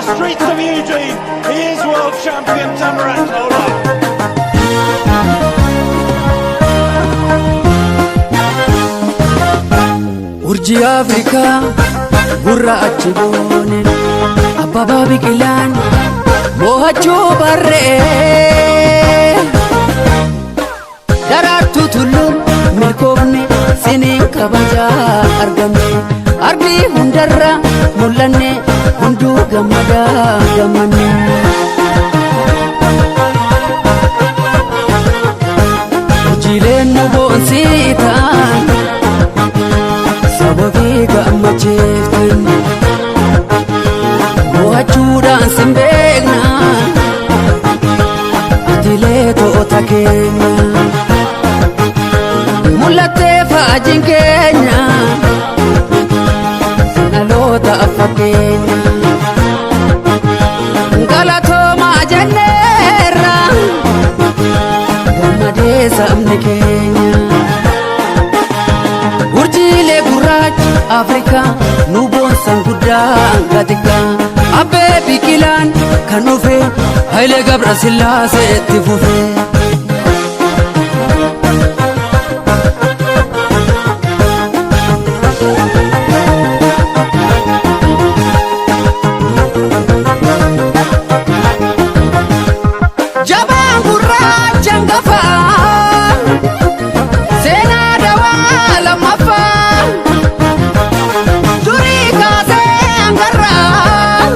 the streets of Eugene. He is world champion Tamarat Tola. Urji Afrika gurra achibone Ababa biqilan mohachu barre Daratu tulum milkoomne sinin kabaja argamne arbi hundarra mullanne hundu gamada gamanne Ujilen nubonsita sababi gamacheftan mohachuudhaan simbeekna atilee to'ota keenya mul'attee faajiin keenya dhaloota fakkeenya galatoomaa jenneerra gammadee sabni keenya urjiilee gurraacha Afrikaa nu boonsan guddaa gatika Abbee Biqilaan kan dhufe Hayilee Gabrasillaasee itti fufe Jabaan gurraacha hangafaa seenaa dawaa lammaffaa durii kaasee hangarraa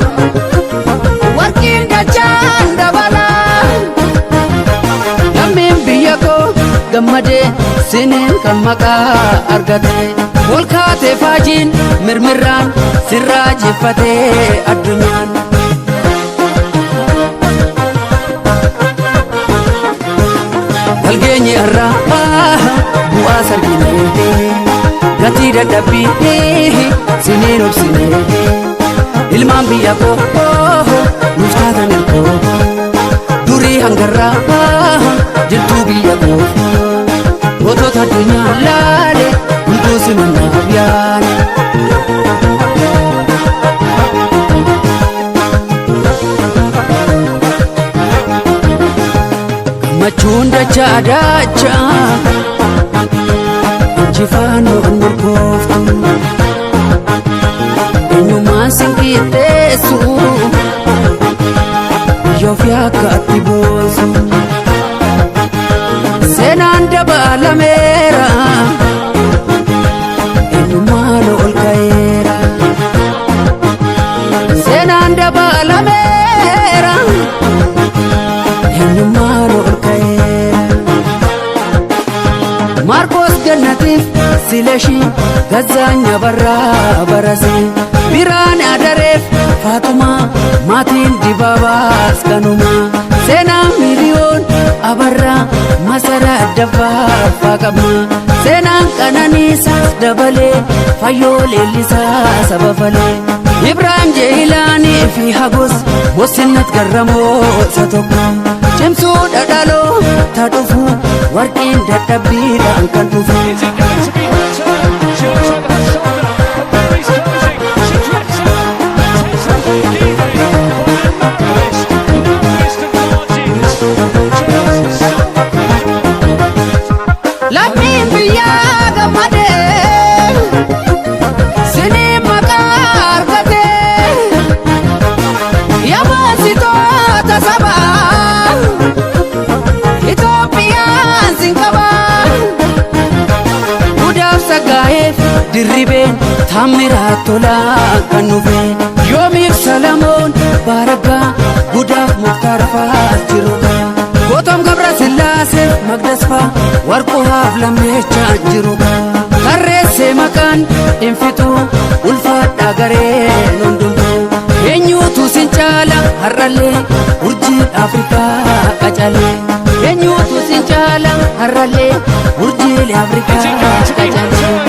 warqiin dachaan dabalaa lammiin biyya koo gammadee siniin kan maqaa argate ol kaatee faajiin mirmirraan sirraa jeffatee addunyaan Galgeenyi irraa bu'aa sarginee gatii dadhabbii siniin obsinee ilmaan biyya koo nuuf taatan ilkoo durii hangarraa jirtuu biyya koo gootota addunyaa laale hunduu simannaaf yaane Gammachuun dachaa dachaa injifannoon milkooftu eenyummaan sinqixxeessu biyya ofii akka atti boonsu seenaan dabalameera eenyummaan ol ka'eera seenaan dabalameera eenyummaan ol ka'eera Marqos Gannatiif Silashii Gazzaanya Barraa Barasee Biraan Adareef Faatumaa maatiin Dibaabaas kanumaa seenaan miliyoon Abarraa Masaraa Addaffaa qabmaa seenaan Qananiisaas dabalee Fayyoo Leellisaa saba falee Ibraahim Jeeyilaanii fi Hagos Moosinnat Garramoo isa tokko cimsuu dhadhaloo ta dhufu warqiin dadhabbiidhaan kan dhufu Is it going to be her turn? She'll try the shoulder, but Barry's closing. She trips her. Takes her lead. Lammiin biyyaa gammadee sinii maqaa argatee yaabonsitoota sabaa Itoophiyaan sin qabaa Gudaaf Sagaayeef Dirribeen Taammiraa Tolaa kan dhufe yoomiif Salamoon Baaraggaa Gudaaf Muktaar Faas jiruudha Gootom Gabrasillaaseef Magdasfaa Warquhaaf Lammeechaa jiruudha Tarreessee maqaan infituu ulfaadhaa gareen hundumtuu eenyuutu sin caala har'allee urjiin Afrikaa qacalee eenyuutu sin caala har'allee urjiin Afrikaa qacalee